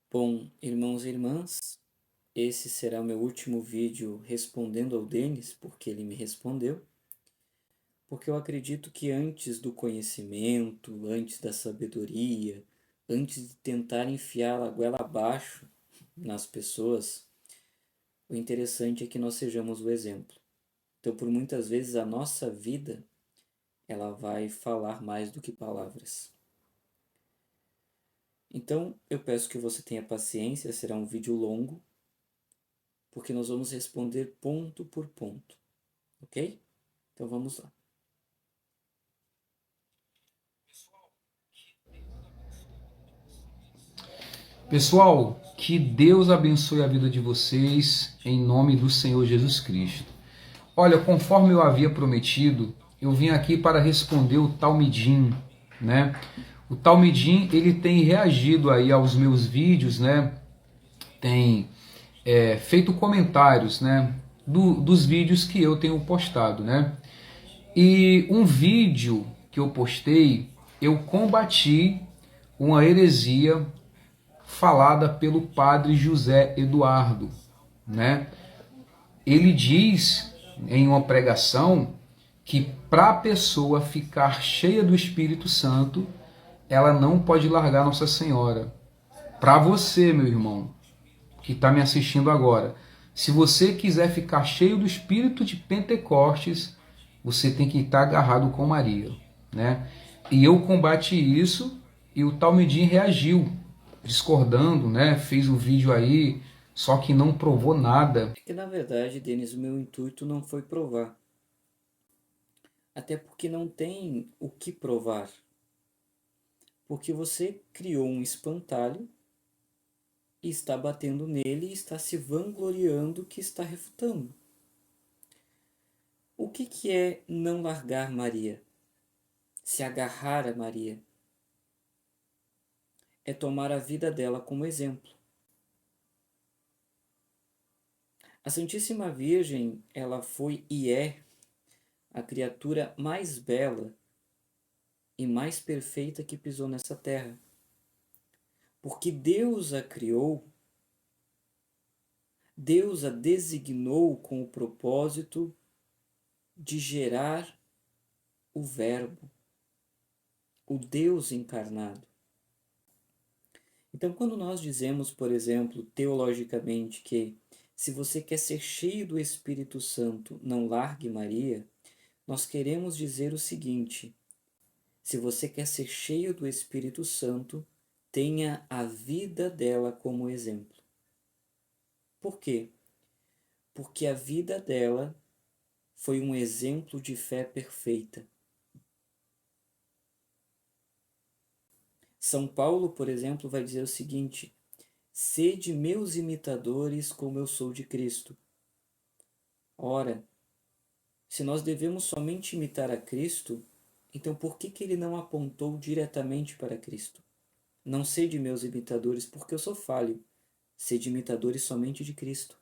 Bom, irmãos e irmãs, esse será o meu último vídeo respondendo ao Denis, porque ele me respondeu, porque eu acredito que antes do conhecimento, antes da sabedoria, antes de tentar enfiar a goela abaixo nas pessoas, o interessante é que nós sejamos o exemplo. Então, por muitas vezes, a nossa vida, ela vai falar mais do que palavras. Então, eu peço que você tenha paciência, será um vídeo longo, porque nós vamos responder ponto por ponto, ok? Então vamos lá. Pessoal, que Deus abençoe a vida de vocês em nome do Senhor Jesus Cristo. Olha, conforme eu havia prometido, eu vim aqui para responder o Talmidim, né? O Talmidim, ele tem reagido aí aos meus vídeos, né? Tem feito comentários, né? Dos vídeos que eu tenho postado, né? E um vídeo que eu postei, eu combati uma heresia falada pelo padre José Eduardo, né? Ele diz em uma pregação que para a pessoa ficar cheia do Espírito Santo, ela não pode largar Nossa Senhora. Para você, meu irmão, que está me assistindo agora, se você quiser ficar cheio do Espírito de Pentecostes, você tem que estar agarrado com Maria, né? E eu combati isso e o Talmidim reagiu, discordando, né? Fez um vídeo aí, só que não provou nada. É que na verdade, Denis, o meu intuito não foi provar. Até porque não tem o que provar. Porque você criou um espantalho e está batendo nele e está se vangloriando que está refutando. O que é não largar Maria? Se agarrar a Maria? É tomar a vida dela como exemplo. A Santíssima Virgem, ela foi e é a criatura mais bela e mais perfeita que pisou nessa terra. Porque Deus a criou, Deus a designou com o propósito de gerar o Verbo, o Deus encarnado. Então, quando nós dizemos, por exemplo, teologicamente, que se você quer ser cheio do Espírito Santo, não largue Maria, nós queremos dizer o seguinte: se você quer ser cheio do Espírito Santo, tenha a vida dela como exemplo. Por quê? Porque a vida dela foi um exemplo de fé perfeita. São Paulo, por exemplo, vai dizer o seguinte: sede meus imitadores como eu sou de Cristo. Ora, se nós devemos somente imitar a Cristo, então por que ele não apontou diretamente para Cristo? Não sede meus imitadores porque eu sou falho, sede imitadores somente de Cristo.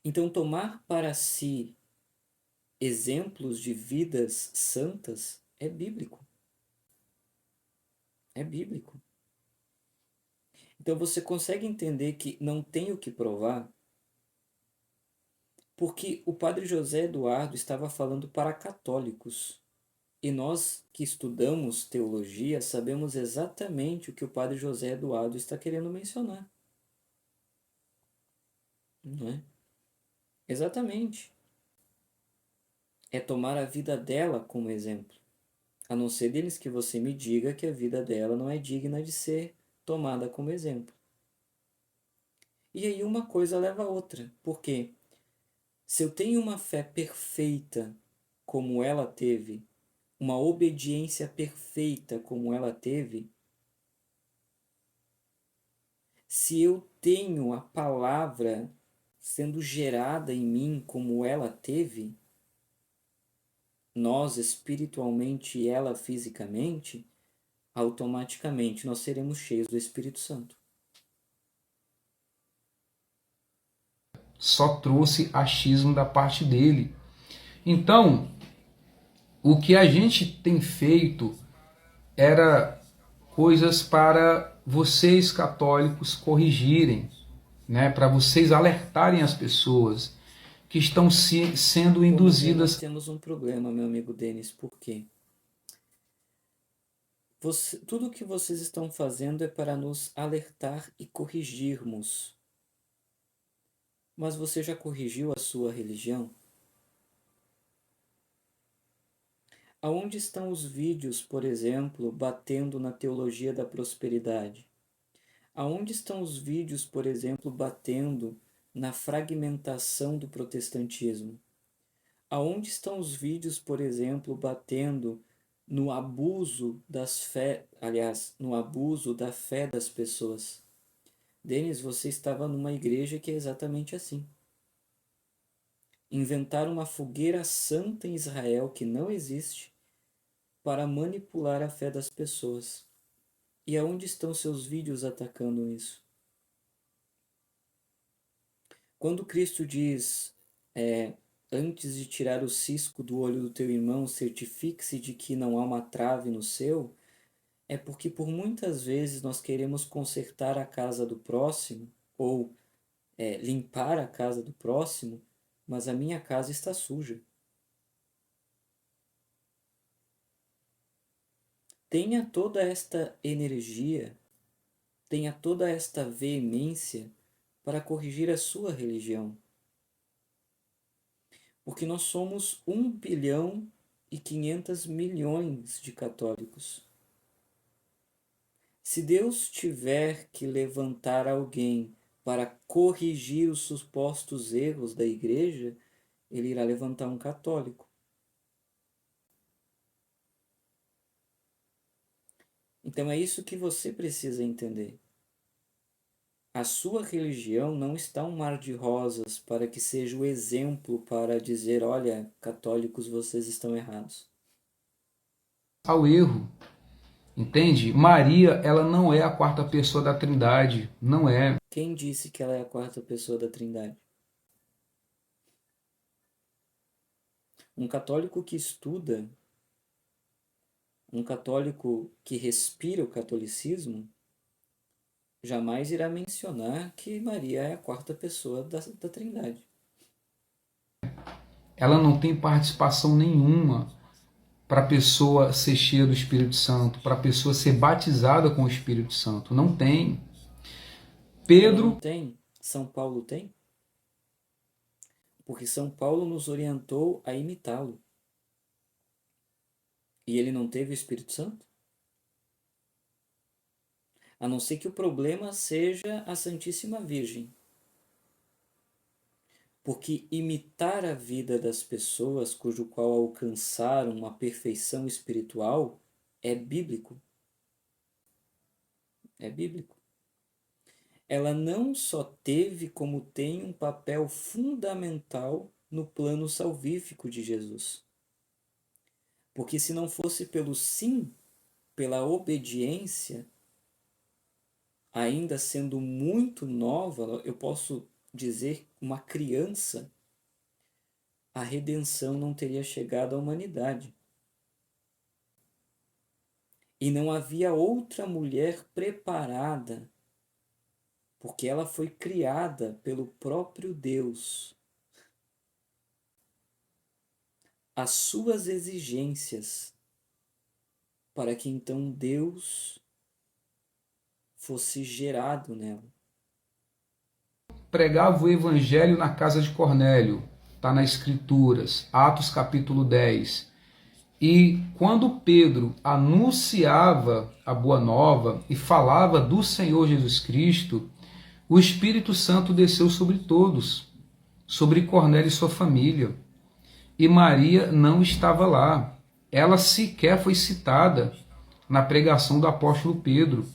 Então, tomar para si exemplos de vidas santas é bíblico. É bíblico. Então, você consegue entender que não tem o que provar, porque o padre José Eduardo estava falando para católicos. E nós que estudamos teologia sabemos exatamente o que o padre José Eduardo está querendo mencionar. Não é? Exatamente. É tomar a vida dela como exemplo. A não ser deles que você me diga que a vida dela não é digna de ser tomada como exemplo. E aí uma coisa leva a outra. Por quê? Se eu tenho uma fé perfeita como ela teve, uma obediência perfeita como ela teve, se eu tenho a palavra sendo gerada em mim como ela teve, nós espiritualmente e ela fisicamente, automaticamente nós seremos cheios do Espírito Santo. Só trouxe achismo da parte dele. Então, o que a gente tem feito era coisas para vocês católicos corrigirem, né? Para vocês alertarem as pessoas que estão sendo induzidas. Nós temos um problema, meu amigo Denis, por quê? Tudo o que vocês estão fazendo é para nos alertar e corrigirmos. Mas você já corrigiu a sua religião? Aonde estão os vídeos, por exemplo, batendo na teologia da prosperidade? Aonde estão os vídeos, por exemplo, batendo na fragmentação do protestantismo? Aonde estão os vídeos, por exemplo, batendo no abuso no abuso da fé das pessoas? Denis, você estava numa igreja que é exatamente assim. Inventaram uma fogueira santa em Israel que não existe para manipular a fé das pessoas. E aonde estão seus vídeos atacando isso? Quando Cristo diz, antes de tirar o cisco do olho do teu irmão, certifique-se de que não há uma trave no seu, é porque por muitas vezes nós queremos consertar a casa do próximo, ou limpar a casa do próximo, mas a minha casa está suja. Tenha toda esta energia, tenha toda esta veemência para corrigir a sua religião. Porque nós somos 1,5 bilhão de católicos. Se Deus tiver que levantar alguém para corrigir os supostos erros da igreja, ele irá levantar um católico. Então é isso que você precisa entender. A sua religião não está um mar de rosas para que seja o exemplo para dizer, olha, católicos, vocês estão errados. Ao erro, entende? Maria, ela não é a quarta pessoa da Trindade, não é. Quem disse que ela é a quarta pessoa da Trindade? Um católico que estuda, um católico que respira o catolicismo, jamais irá mencionar que Maria é a quarta pessoa da Trindade. Ela não tem participação nenhuma para a pessoa ser cheia do Espírito Santo, para a pessoa ser batizada com o Espírito Santo. Não tem. Pedro. Não tem? São Paulo tem? Porque São Paulo nos orientou a imitá-lo. E ele não teve o Espírito Santo? A não ser que o problema seja a Santíssima Virgem. Porque imitar a vida das pessoas cujo qual alcançaram uma perfeição espiritual é bíblico. É bíblico. Ela não só teve, como tem um papel fundamental no plano salvífico de Jesus. Porque se não fosse pelo sim, pela obediência, ainda sendo muito nova, eu posso dizer uma criança, a redenção não teria chegado à humanidade. E não havia outra mulher preparada, porque ela foi criada pelo próprio Deus. As suas exigências, para que então Deus fosse gerado nela. Pregava o evangelho na casa de Cornélio, está nas Escrituras, Atos capítulo 10. E quando Pedro anunciava a boa nova e falava do Senhor Jesus Cristo, o Espírito Santo desceu sobre todos, sobre Cornélio e sua família. E Maria não estava lá. Ela sequer foi citada na pregação do apóstolo Pedro.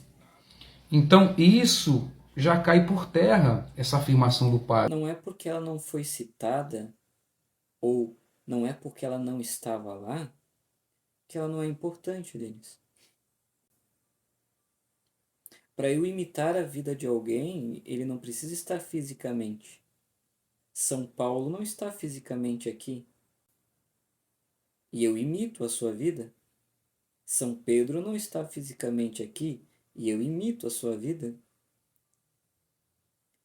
Então isso já cai por terra, essa afirmação do Pai. Não é porque ela não foi citada, ou não é porque ela não estava lá, que ela não é importante, Denis. Para eu imitar a vida de alguém, ele não precisa estar fisicamente. São Paulo não está fisicamente aqui. E eu imito a sua vida. São Pedro não está fisicamente aqui e eu imito a sua vida.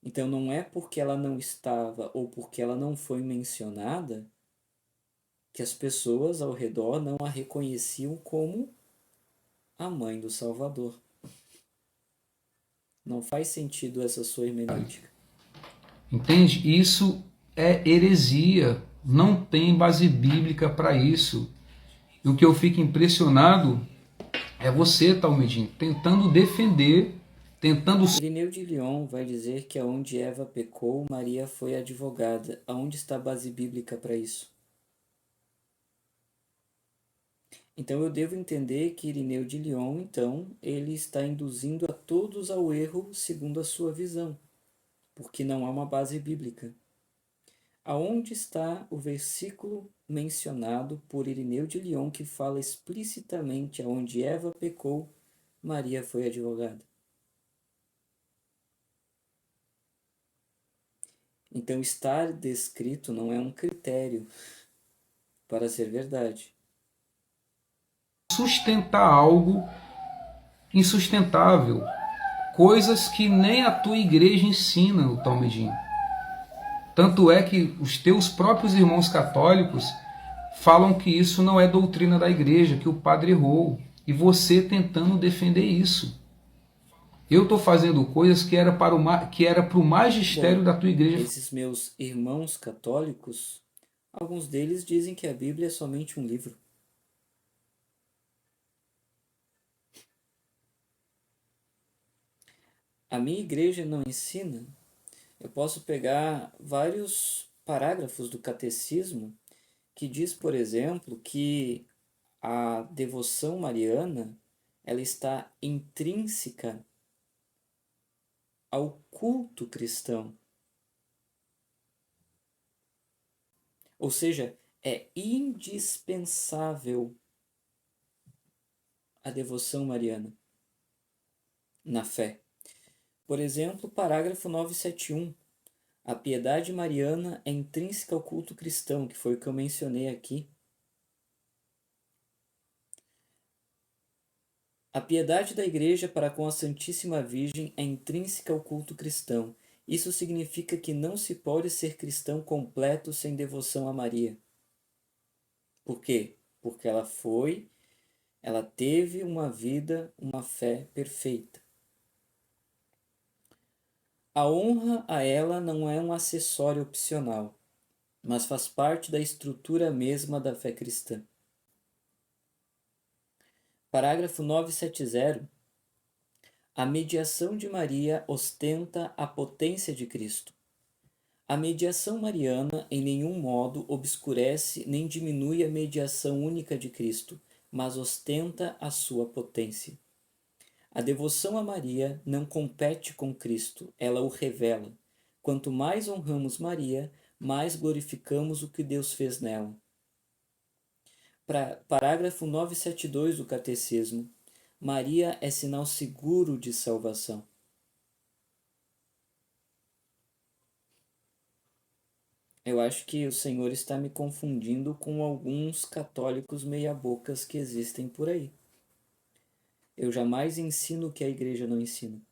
Então não é porque ela não estava ou porque ela não foi mencionada que as pessoas ao redor não a reconheciam como a mãe do Salvador. Não faz sentido essa sua hermenêutica. Entende? Isso é heresia. Não tem base bíblica para isso. E o que eu fico impressionado é você, Talmidim, tentando defender, tentando. Irineu de Lyon vai dizer que aonde Eva pecou, Maria foi advogada. Aonde está a base bíblica para isso? Então eu devo entender que Irineu de Lyon, então, ele está induzindo a todos ao erro segundo a sua visão, porque não há uma base bíblica. Aonde está o versículo mencionado por Irineu de Lyon que fala explicitamente aonde Eva pecou, Maria foi advogada? Então, estar descrito não é um critério para ser verdade. Sustentar algo insustentável, coisas que nem a tua igreja ensina, o Talmidim. Tanto é que os teus próprios irmãos católicos falam que isso não é doutrina da igreja, que o padre errou, e você tentando defender isso. Eu estou fazendo coisas que era para o magistério Bom, da tua igreja. esses meus irmãos católicos, alguns deles dizem que a Bíblia é somente um livro. A minha igreja não ensina. Eu posso pegar vários parágrafos do catecismo que diz, por exemplo, que a devoção mariana ela está intrínseca ao culto cristão. Ou seja, é indispensável a devoção mariana na fé. Por exemplo, parágrafo 971. A piedade mariana é intrínseca ao culto cristão, que foi o que eu mencionei aqui. A piedade da Igreja para com a Santíssima Virgem é intrínseca ao culto cristão. Isso significa que não se pode ser cristão completo sem devoção a Maria. Por quê? Porque ela teve uma vida, uma fé perfeita. A honra a ela não é um acessório opcional, mas faz parte da estrutura mesma da fé cristã. Parágrafo 970. A mediação de Maria ostenta a potência de Cristo. A mediação mariana em nenhum modo obscurece nem diminui a mediação única de Cristo, mas ostenta a sua potência. A devoção a Maria não compete com Cristo, ela o revela. Quanto mais honramos Maria, mais glorificamos o que Deus fez nela. Parágrafo 972 do Catecismo. Maria é sinal seguro de salvação. Eu acho que o Senhor está me confundindo com alguns católicos meia-bocas que existem por aí. Eu jamais ensino o que a igreja não ensina.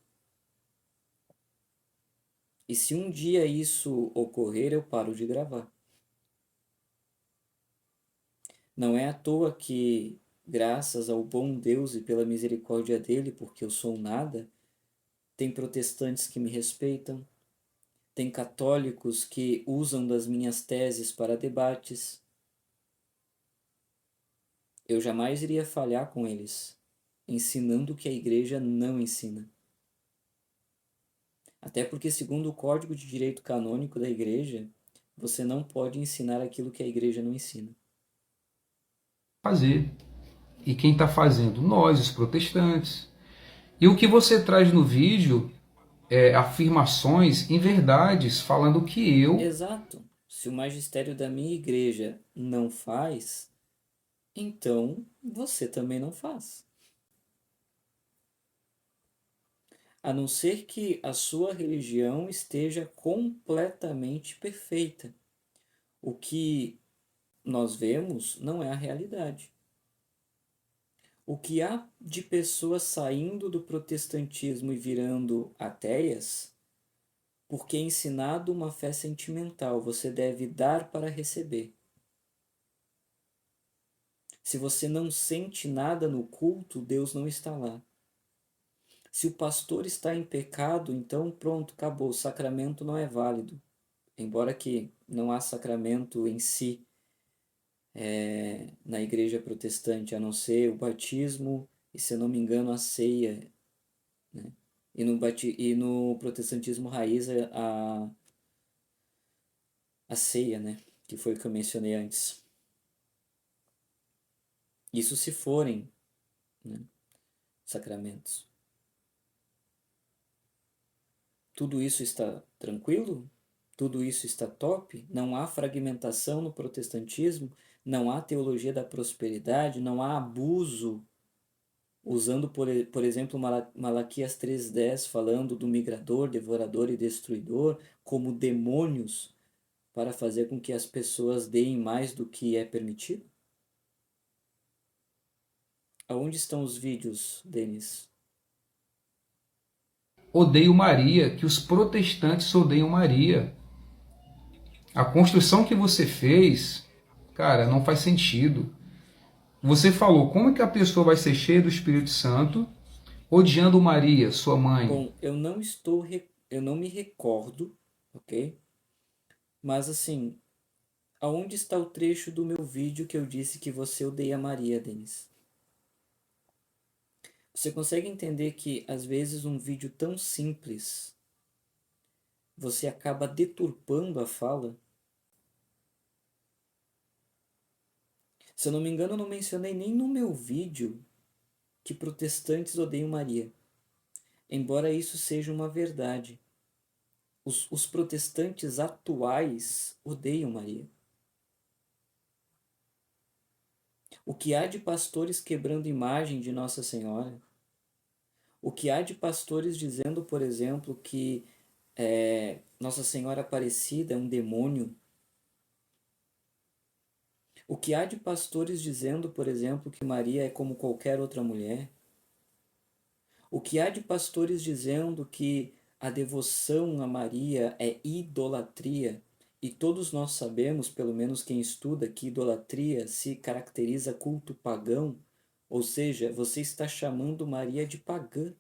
E se um dia isso ocorrer, eu paro de gravar. Não é à toa que, graças ao bom Deus e pela misericórdia dele, porque eu sou nada, tem protestantes que me respeitam, tem católicos que usam das minhas teses para debates. Eu jamais iria falhar com eles, ensinando o que a igreja não ensina. Até porque, segundo o Código de Direito Canônico da igreja, você não pode ensinar aquilo que a igreja não ensina. Fazer. E quem está fazendo? Nós, os protestantes. E o que você traz no vídeo é afirmações em verdades, falando que eu. Exato. Se o magistério da minha igreja não faz, então você também não faz. A não ser que a sua religião esteja completamente perfeita. O que nós vemos não é a realidade. O que há de pessoas saindo do protestantismo e virando ateias, porque é ensinado uma fé sentimental, você deve dar para receber. Se você não sente nada no culto, Deus não está lá. Se o pastor está em pecado, então pronto, acabou, o sacramento não é válido. Embora que não há sacramento em si na igreja protestante, a não ser o batismo e, se eu não me engano, a ceia, né? E no protestantismo raiz, a ceia, né? Que foi o que eu mencionei antes. Isso se forem, né, sacramentos. Tudo isso está tranquilo? Tudo isso está top? Não há fragmentação no protestantismo? Não há teologia da prosperidade? Não há abuso? Usando, por exemplo, Malaquias 3,10, falando do migrador, devorador e destruidor como demônios para fazer com que as pessoas deem mais do que é permitido? Aonde estão os vídeos, Denis? Odeio Maria, que os protestantes odeiam Maria. A construção que você fez, cara, não faz sentido. Você falou, como é que a pessoa vai ser cheia do Espírito Santo odiando Maria, sua mãe? Bom, eu não me recordo, ok? Mas assim, aonde está o trecho do meu vídeo que eu disse que você odeia Maria, Denis? Você consegue entender que às vezes um vídeo tão simples você acaba deturpando a fala? Se eu não me engano, eu não mencionei nem no meu vídeo que protestantes odeiam Maria, embora isso seja uma verdade. Os protestantes atuais odeiam Maria. O que há de pastores quebrando imagem de Nossa Senhora? O que há de pastores dizendo, por exemplo, que Nossa Senhora Aparecida é um demônio? O que há de pastores dizendo, por exemplo, que Maria é como qualquer outra mulher? O que há de pastores dizendo que a devoção a Maria é idolatria? E todos nós sabemos, pelo menos quem estuda, que idolatria se caracteriza culto pagão, ou seja, você está chamando Maria de pagã.